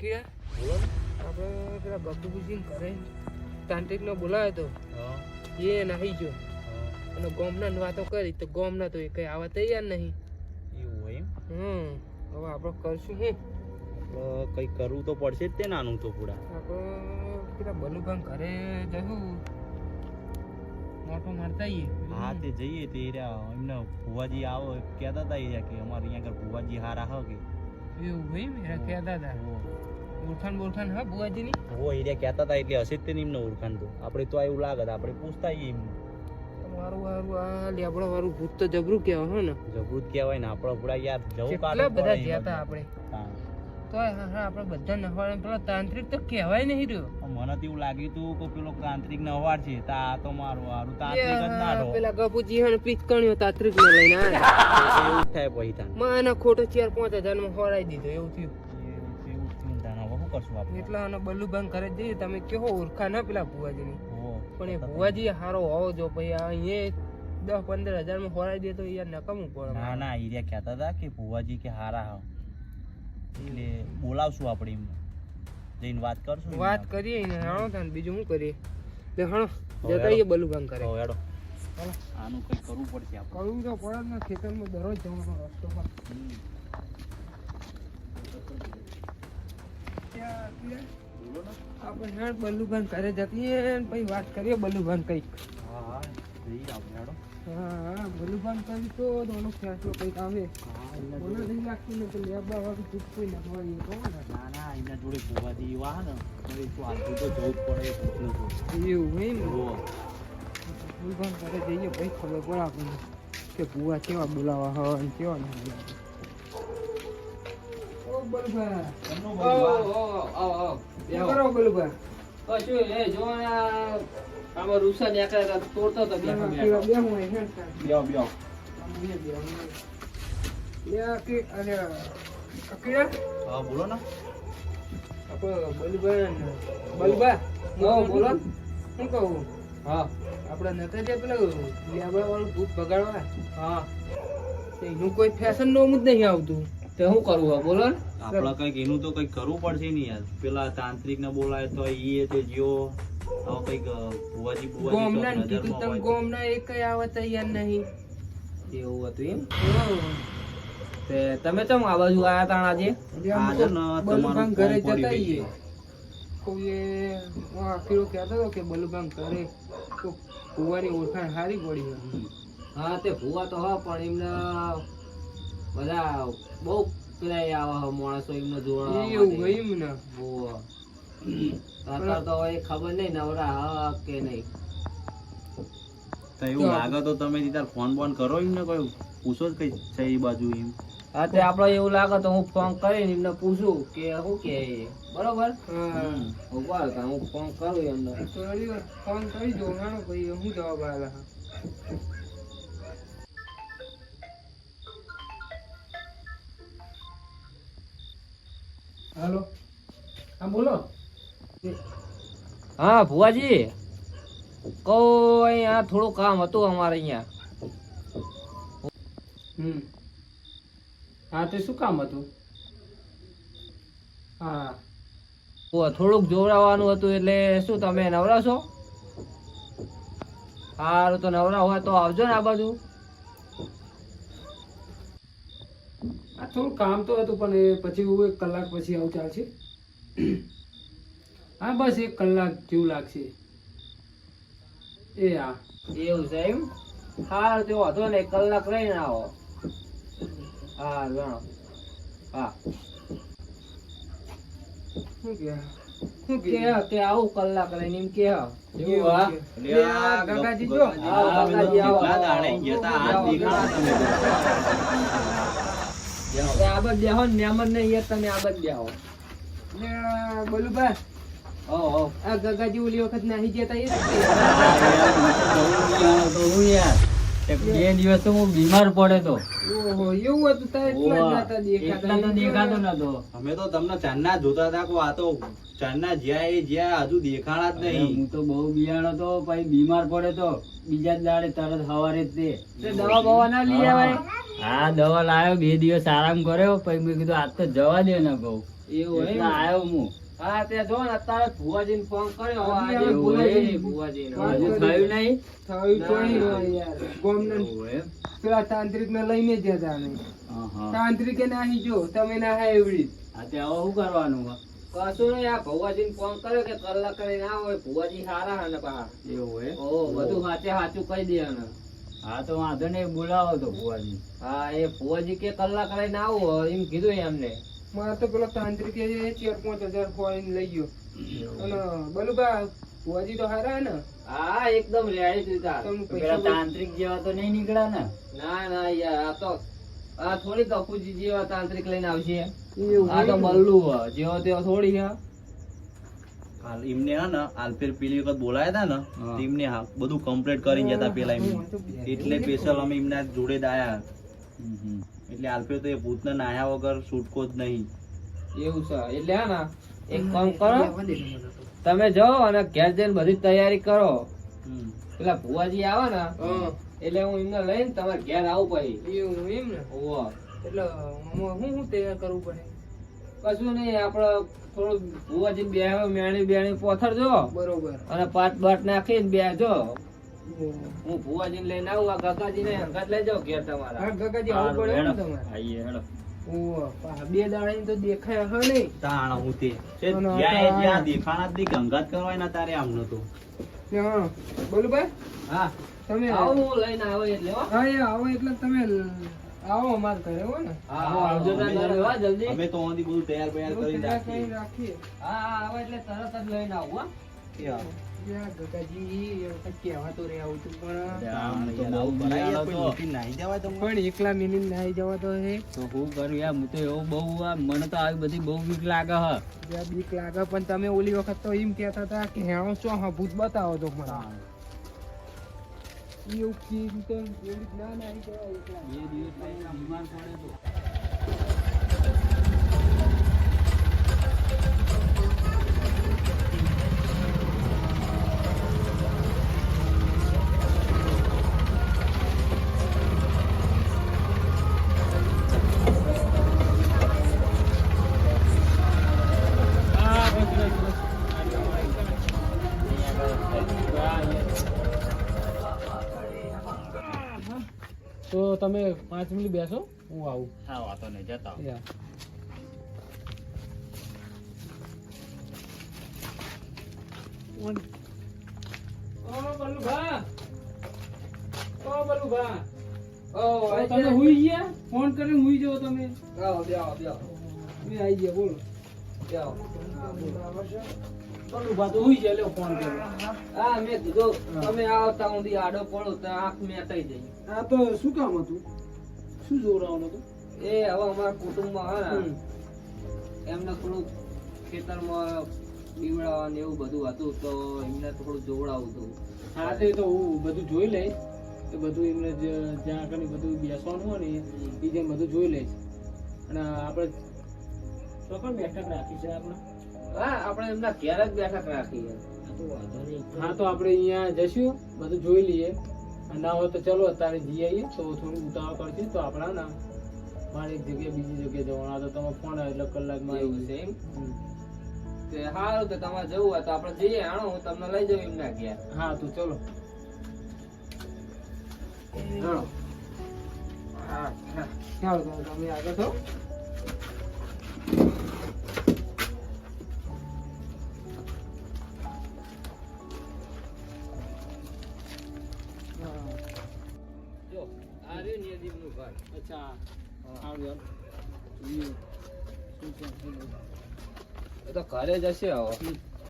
કે આપણે પેલા બબુજીને ઘરે તાંત્રિકનો બોલાવ્યો તો એ નાહી ગયો અને ગોમના વાતો કરી તો ગોમના તો એ કઈ આવા તૈયાર નહીં. એવું હોય એમ? હવે આપણે કરશું શું? કઈ કરવું તો પડશે જ તે નાનું તો પૂરા. આપણે પેલા બલુભાઈ ઘરે જશું મોટો મારતા આવીએ. હા તે જઈએ તે એમને ભુવાજી આવો કહેતા હતા એ કે અમારે અહીંયા આગળ ભુવાજી હારા હ કે એવું હોય મેરા કહેતા હતા. ઓળખાણ બોળખાણ હા બુવાજીની? હો એરિયા કહેતા હતા એટલે હશે જ તે એમને ઓળખાણ તો આપણે તો એવું લાગે આપણે પૂછતા આવીએ એમને. મારું વારું આ લેબડા વાળું ભૂત તો જબરું કહેવાય હો ને. જબરૂત કહેવાય ને આપણે પૂરા યાર જવું કેટલા બધા ગયા હતા આપણે તો હા આપણે બધા નહવાડે પેલો તાંત્રિક તો કહેવાય નહીં રહ્યો. મને તો એવું લાગ્યું તું કે પેલો તાંત્રિક નવાડ છે તા તો મારું હારું તાંત્રિક જ ના રહો. પેલા ગપુજી હે પીચકણ્યો તાંત્રિક ને લઈને આવ્યા એવું થાય પછી તાન મને ખોટો 4-5 હજાર માં હોરાઈ દીધો એવું થયું. એવું થયું તાન હવે શું કરશું આપણે? એટલે આનો બલ્લુભાઈ ઘરે જઈએ તમે કેવો ઓળખાણ ના પેલા ભુવાજીની પણ એ ભુવાજી હારો હોવો જો ભાઈ અહીંયા 10-15 હજાર માં હોરાઈ દે તો યાર નકામું પડે. ના ના એરિયા કહેતા હતા કે ભુવાજી કે હારા હ એટલે બોલાવશું આપણે એમને જઈને વાત કરશું. વાત કરીએ ને હાણો થાય બીજું શું કરીએ એટલે હાણો જતા આવીએ બલ્લુભાઈ ઘરે. હેડો આનું કંઈ કરવું પડશે આપણે. કરવું તો પડે ને ખેતરમાં દરરોજ જવાનો રસ્તો પર. આપણે હેડ બલ્લુભાઈ ઘરે જતીએ ને પછી વાત કરીએ બલ્લુભાઈ કઈક. હા હા જઈએ આપણે હેડો. હા બલ્લુભાઈ કઈ તો એનો ફેસલો કઈક આવે. મને નહીં લાગતું ને કે લેબા વાળું ચૂપ કોઈ નખવાડી કોણ. ના ના એના જોડે ભુવાજી એવા હે ને તો શું હાલતું તો જવું જ પડે એ પૂછલું છું. એવું હોય ને બલ્લુભાઈ ઘરે જઈએ ભાઈ ખબર પડે આપણને કે ભુવા કેવા બોલાવા હોય ને કેવા નહીં બોલાવા. ઓ બલ્લુભાઈ શું કરો બલ્લુભાઈ? કશું એ જો આમાં રૂસા નીકળ્યા તોડતો તો બે હું હા બોલો ને. બોલો શું કહું? હા આપડે નતા જે પેલું લેબડા વાળું ભૂત બગાડવા. હા એનું કોઈ ફેશન નું જ નહીં આવતું તો શું કરવું બોલો ને. આપડે કઈક એનું તો કઈક કરવું પડશે ને યાર. પેલા તાંત્રિક ને બોલાય તો એ તે જીઓ હવે કઈક ભુવાજી ગોમના કીધું તમે ગોમના એક કઈ આવે તૈયાર નહીં. એવું હતું એમ? તે તમે કેમ આ બાજુ આયા તા આજે? આજે ને તમારું ઘરે ફોન જતા પડી આવીએ. કોઈએ આખીરો કહેતો હતો કે બલુભાઈ ઘરે તો ભુવાની ઓળખાણ સારી પડી. હા તે ભુવા તો હા પણ એમના બધા બહુ પેલા આવા માણસો એમને જોવા એવું એમ ને ભુવા અત્યારે તો હવે ખબર નહીં નવરા હા કે નહીં. તો એવું લાગે તો તમે તાર ફોન બોન કરો એમને કોઈ પૂછો જ કઈ છે એ બાજુ એમ. હા તે આપડે એવું લાગે તો હું ફોન કરીને એમને પૂછું કે શું કે બરોબર. હું ફોન કરું એમને ફોન કરી દઉં ભાઈ શું જવાબ આવે. હાલો હા બોલો. હા ભુવાજી કોઈ આ થોડું કામ હતું અમારે અહીંયા. હા તે શું કામ હતું? હા થોડુંક જોવડાવવાનું હતું એટલે શું તમે નવરા છો? સારું તો નવરા હોય તો આવજો ને આ બાજુ. આ થોડું કામ તો હતું પણ પછી હું 1 કલાક પછી આવું ચાલશે. હા બસ 1 કલાક જેવું લાગશે. એ હા એવું છે એમ? હા તે વાંધો ને 1 કલાક રહીને આવો. હા ગણો. હા શું કે આવું કલાક રહીને એમ કે ગંગાજી જો આ બધ બેહો ને મેમન ને તમે આ બધ બેહો. બોલુભાઈ આ ગંગાજી ઓલી વખત નાહી જતા બે દિવસ તો હું બીમાર પડે તો એવું હતું દેખાતો નતો. અમે તો તમને ચાંદના જોતા હતા કે આ તો ચાંદના જ્યાં હજુ દેખાણા જ નહીં. હું તો બહુ બિયાણો તો પછી બીમાર પડે તો બીજા જ દાડે તરત સવારે જ દવા બવા ના લઈ આવાય. હા દવા લાવ્યો 2 દિવસ આરામ કર્યો પછી મેં કીધું આજ તો જવા દે ને બહુ એવું એટલે એમ? આયો હું. હા તે જો ને અત્યારે ભુવાજીને ફોન કર્યો હવે આજે એવું ભુવાજી- એમ? ભુવાજીને. હજુ થયું નહીં? થયું તો ના, નહીં ના. હોય યાર. ગોમને એવું એમ? પેલા તાંત્રિક ને લઈને જ જતા નહીં. હા, હા. તાંત્રિકે નાહી જો તમે નાહ્યા એવડી જ. હા, તે હવે શું કરવાનું હે? કશું નહીં, આ ભુવાજીને ફોન કર્યો કે કલાક કરીને આવો એ ભુવાજી હારા હે ને પાછા. એવું એમ? ઓહો, બધું સાચું કહી દે ને. હા તો વાંધો નહીં, બોલાવો તો ભુવાજી. હા એ ભુવાજી કે કલાક લઈને આવો એમ કીધું એમને. મારે તો પેલો તાંત્રિકે 4-5 હજાર ફોઈન લઈ ગયો. અને બલુબા ભુવાજી તો હારા હે ને? હા એકદમ રેડી તું તાર. તમને પેલા પૈસા તાંત્રિક જેવા તો નહીં નીકળ્યા ને? ના ના યાર આ તો આ થોડી કપૂજી જેવા તાંત્રિક લઈને આવશે. એવું આ તો એમ? બલ્લુ હે, જેવો તેવો થોડી હે. હાલ એમને હે ને હાલ ફેર પેલી વખત બોલાયા હતા ને હા. તો એમને બધું કમ્પ્લીટ કરીને જતા પેલા એમને એટલે સ્પેશિયલ અમે એમના જોડે જ આયા એટલે હાલ ફેર તો એ ભૂતને નાહ્યા વગર છૂટકો જ નહીં. એવું છે એટલે હે ને એક કામ કરો, તમે જાઓ અને ઘેર જઈને બધી તૈયારી કરો. પેલા ભુવાજી આવે ને હા. એટલે હું એમને લઈને તમારે ઘેર આવું પછી. એવું એમ ને? ઓહો. એટલે આમાં હું તૈયાર કરવું પડે? કશું નહીં, આપડે થોડું ભુવાજી મેણી બેણી પોથરજો બરોબર. અને પાટ બાટ નાખીને બેજો. ઓહો. હું ભુવાજીને લઈને આવું, આ કાકાજીને હંગાત લઈ જાઓ ઘેર તમારા. હા, કાકાજી આવું પડે ને તમારે? આઈએ, હેડો. ઓહો, પા 2 દાડાની તો દેખાય હે નહીં. તાણ હું તે છે અને જ્યાં જ્યાં દેખાણા જ નહીં ગંગાત કરવાય ના તારે આમનો તો હા, બલુભાઈ હા તમે આવું હું લઈને આવો એટલે હો. હા, એ આવો એટલે તમે આવો અમાર ઘરે હો ને? હા આવજો તાર ઘરે હો જલ્દી. અમે તો અહીંથી બધું તૈયાર બૈયાર બધું કરીને તૈયાર કરીને રાખીએ. રાખીએ. હા હા આવો એટલે તરત જ લઈને આવું હો. યા. યા કાકાજી, એ વખત કહેવાતું રે આવું તું પણ તાણ તો યાર, બહુ આવું કરાય યાર, તો. કોઈ લૂંટીને નાહી જવાય તમને? પણ એકલા મિનિટ નાહી જવા તો હે. તો શું કરું યાર, હું તો એવું બહુ મને તો આવી બધી બહુ બીક લાગે હ. જ્યાં બીક લાગે પણ તમે ઓલી વખત તો એમ કહેતા હતા કે હેણો ચો હા ભૂત બતાવો તો મને. એવું કેમ તો એવી ના નાહી જવાય એકલા. 2 દિવસ પછી બીમાર પડે તો. તો તમે 5 મિનિટ બેસો, હું આવું. હા, વાતો નહીં, જતા આવો. યા. ઓ બલુભા, ઓ બલુભા, ઓ ઓ તમે હુઈ ગયા? ફોન કરીને હુઈ જાઓ તમે. આવો બેહો બેહો મેં આવી ગયા, બોલો. બેહો. બલુભા તો હુઈ ગયા, લ્યો ફોન કર્યો. હા મેં કીધું તમે આવતા સુધી આડો પડો તો આંખ મેટાઈ જાય. આ તો શું કામ હતું? શું જોરાવાનું હતું? એ હવે અમારા કુટુંબમાં હે હમ. ને એમને થોડું ખેતરમાં બીવડાવવાનું એવું બધું હતું તો એમને થોડું જોવડાવું હતું. હા તે તો હું બધું જોઈ લઈશ. તો બધું એમને જ્યાં આગળ બધું બેસવાનું હોય ને એ જેમ બધું જોઈ લઈશ. અને આપણે ચોક્કસ બેઠક રાખી છે આપણે. હા આપણે એમના ઘેર જ બેઠક રાખીએ. હા તો આપણે અહીંયા જઈશું, બધું જોઈ લઈએ. અને ના હોય તો ચલો અત્યારે જઈ આવીએ. તો થોડું ઉતાવળ કરશે તો આપણા ના મારે એક જગ્યાએ બીજી જગ્યાએ જવાનું. આ તો તમે ફોન આવ્યો એટલે કલાકમાં આવી એવું છે એમ? હમ. તે સારું તો તમારે જવું હોય તો આપણે જઈએ. આણો હું તમને લઈ જાઉં એમના ઘેર. હા તો ચલો. જાણો. હા હા. ચાલો તો તમે આગળ છો. જો આ રહ્યું નિયદીપનું ઘર. અચ્છા, હા. સારું યાર. જોઈએ શું છે, શું નહીં. એ તો ઘરે જશે હવે. હમ.